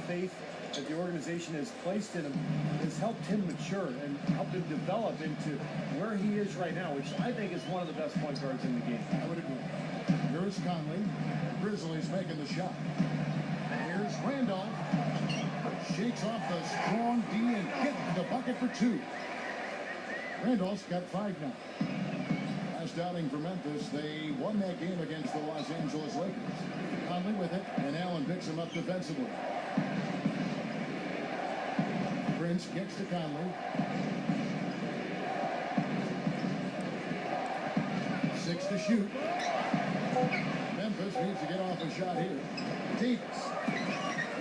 faith that the organization has placed in him has helped him mature and helped him develop into where he is right now, which I think is one of the best point guards in the game. I would agree. Here's Conley. Grizzlies making the shot. Here's Randolph. Shakes off the strong D and hit the bucket for two. Randolph's got 5 now. Last outing for Memphis, they won that game against the Los Angeles Lakers. Conley with it, and Allen picks him up defensively. Prince gets to Conley. 6 to shoot. Memphis needs to get off a shot here. Davis.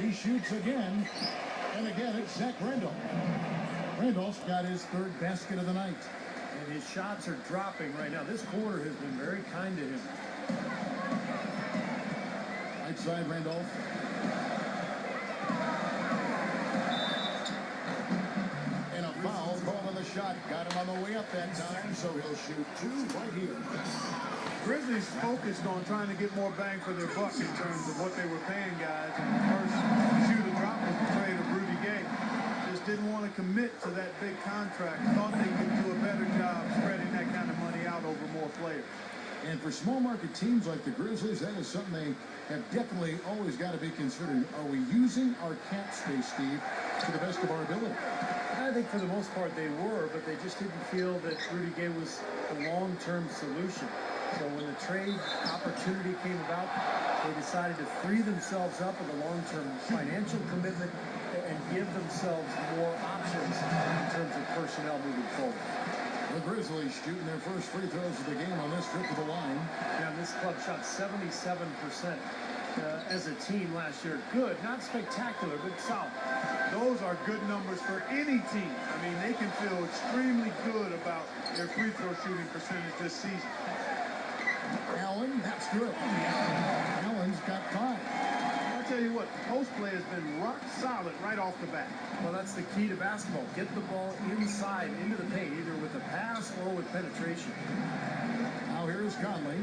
He shoots again. And again, it's Zach Randolph. Randolph's got his 3rd basket of the night. And his shots are dropping right now. This quarter has been very kind to him. Right side, Randolph. And a foul call on the shot. Got him on the way up that time, so he'll shoot 2 right here. Grizzlies focused on trying to get more bang for their buck in terms of what they were paying guys. And the first shooter drop was the trade of Rudy Gay. Just didn't want to commit to that big contract. Thought they could do a better job spreading that kind of money out over more players. And for small market teams like the Grizzlies, that is something they have definitely always got to be considering. Are we using our cap space, Steve, to the best of our ability? I think for the most part they were, but they just didn't feel that Rudy Gay was a long-term solution. So when the trade opportunity came about, they decided to free themselves up with a long-term financial commitment and give themselves more options in terms of personnel moving forward. The Grizzlies shooting their first free throws of the game on this trip to the line. Yeah, this club shot 77% as a team last year. Good, not spectacular, but solid. Those are good numbers for any team. I mean, they can feel extremely good about their free throw shooting percentage this season. Allen, that's good. Allen's got 5. I'll tell you what, post play has been rock solid right off the bat. Well, that's the key to basketball. Get the ball inside, into the paint, either with a pass or with penetration. Now here's Conley.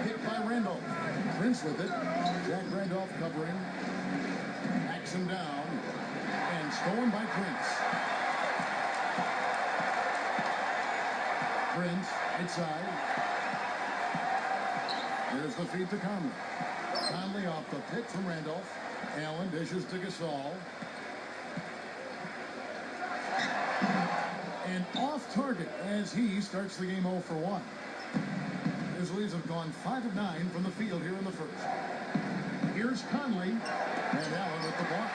Hit by Randolph. Prince with it. Jack Randolph covering. Backs him down. And stolen by Prince. Prince, inside. There's the feed to Conley. Conley off the pick from Randolph. Allen dishes to Gasol. And off target as he starts the game 0 for 1. Grizzlies have gone 5 of 9 from the field here in the first. Here's Conley. And Allen with the block.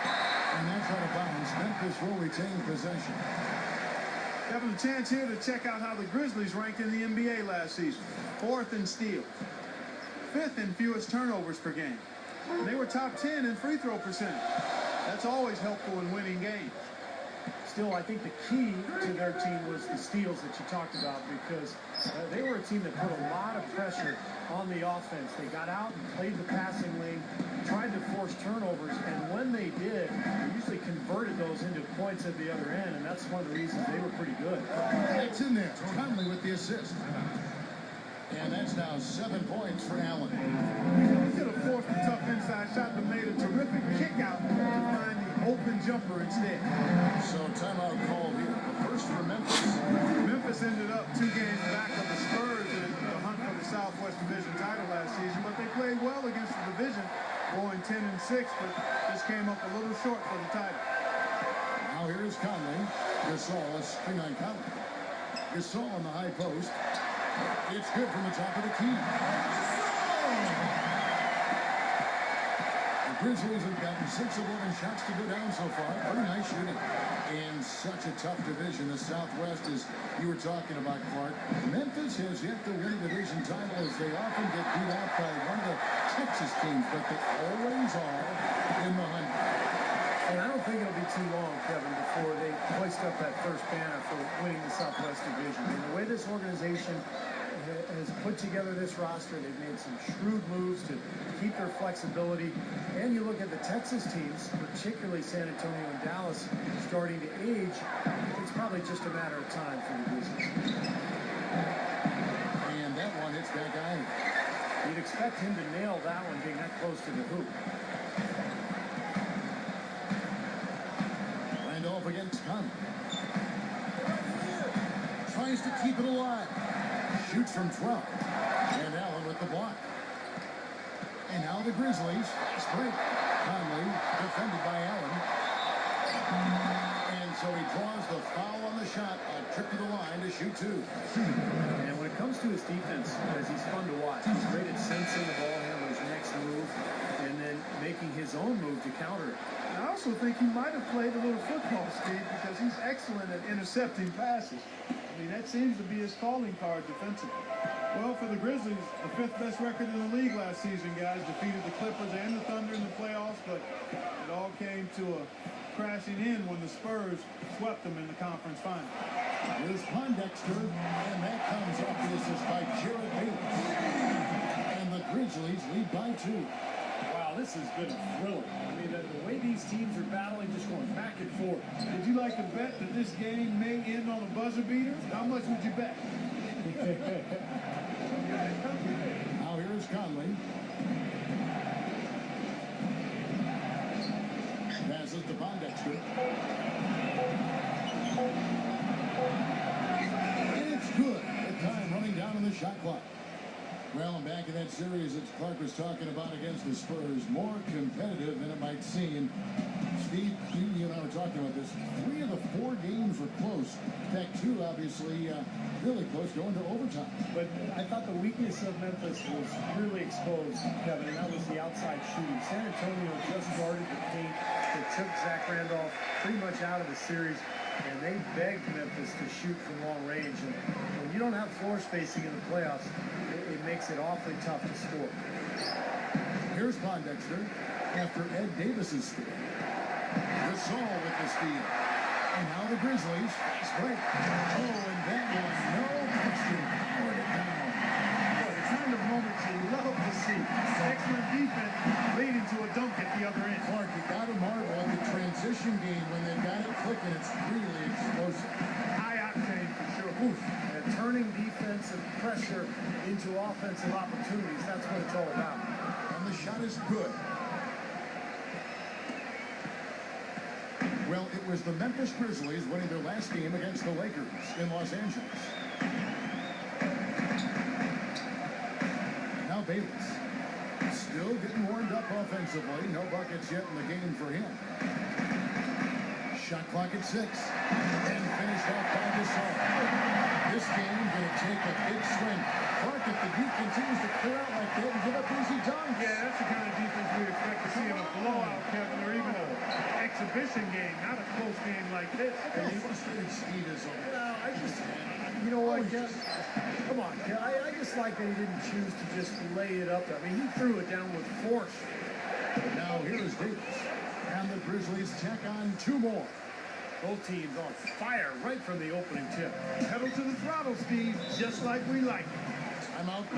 And that's out of bounds. Memphis will retain possession. Having a chance here to check out how the Grizzlies ranked in the NBA last season. 4th in steals. 5th in fewest turnovers per game. And they were top 10 in free throw percentage. That's always helpful in winning games. Still, I think the key to their team was the steals that you talked about, because they were a team that put a lot of pressure on the offense. They got out and played the passing lane, tried to force turnovers, and when they did, they usually converted those into points at the other end, and that's one of the reasons they were pretty good. That's in there. Conley with the assist. And that's now 7 points for Allen. He could have forced a tough inside shot, but made a terrific kick out to find the open jumper instead. So timeout called here. The first for Memphis. Memphis ended up 2 games back of the Spurs in the hunt for the Southwest Division title last season, but they played well against the division, going 10-6, but just came up a little short for the title. Now here's Conley. Gasol is string on Conley. Gasol on the high post. It's good from the top of the key. The Grizzlies have gotten 6 of 11 shots to go down so far. Very nice shooting. In such a tough division, the Southwest, as you were talking about, Clark. Memphis has yet to win a division title, as they often get beat out by one of the Texas teams, but they always are in the hunt. And I don't think it'll be too long, Kevin, before they hoist up that first banner for winning the Southwest Division. And the way this organization has put together this roster, they've made some shrewd moves to keep their flexibility. And you look at the Texas teams, particularly San Antonio and Dallas, starting to age. It's probably just a matter of time for the Grizzlies. And that one hits that guy. You'd expect him to nail that one, being that close to the hoop. Conley. Tries to keep it alive. Shoots from 12. And Allen with the block. And now the Grizzlies. Fast break. Conley defended by Allen. And so he draws the foul on the shot. A trip to the line to shoot two. And when it comes to his defense, guys, he's fun to watch. He's great at sensing the ball handler's next move and then making his own move to counter it. I also think he might have played a little football, Steve, because he's excellent at intercepting passes. I mean, that seems to be his calling card defensively. Well, for the Grizzlies, the 5th best record in the league last season, guys. Defeated the Clippers and the Thunder in the playoffs, but it all came to a crashing in when the Spurs swept them in the conference final. Here's Pondexter, and that comes off the assist by Jared Bates. And the Grizzlies lead by 2. Wow, this has been a thriller. I mean, the way these teams are battling, just going back and forth. Would you like to bet that this game may end on a buzzer beater? How much would you bet? Now here's Conley. Passes to Pondexter. And it's good. The time running down on the shot clock. Well, and back in that series that Clark was talking about against the Spurs, more competitive than it might seem. Steve, you and I were talking about this. 3 of the 4 games were close. In fact, 2 obviously really close, going to overtime. But I thought the weakness of Memphis was really exposed, Kevin, and that was the outside shooting. San Antonio just guarded the paint. They took Zach Randolph pretty much out of the series, and they begged Memphis to shoot from long range. And when you don't have floor spacing in the playoffs, it makes it awfully tough to score. Here's Pondexter after Ed Davis's steal. Gasol with the steal. And now the Grizzlies fast break. Oh, and that one, no question, powered it down. Boy, the kind of moments you love to see. Excellent defense leading to a dunk at the other end. Clark, you got to marvel at the transition game when they got it clicking. It's really explosive. High octane for sure. Oof. And turning defensive pressure into offensive opportunities, that's what it's all about. And the shot is good. Well, it was the Memphis Grizzlies winning their last game against the Lakers in Los Angeles. Now Bayless. Still getting warmed up offensively. No buckets yet in the game for him. Shot clock at 6. And finished off by Gasol. This game going to take a big swing. Clark, if the Heat continues to clear out like that and give up easy dunks. Yeah, that's the kind of defense we expect to see in a blowout, Kevin, or even an exhibition game, not a close game like this. And he frustrated Steve is over. Well, I just, you know what, Jeff? Come on, Jeff. I just like that he didn't choose to just lay it up there. I mean, he threw it down with force. Now here is Davis. And the Grizzlies tack on 2 more. Both teams on fire right from the opening tip. Pedal to the throttle, Steve, just like we like it. Timeout.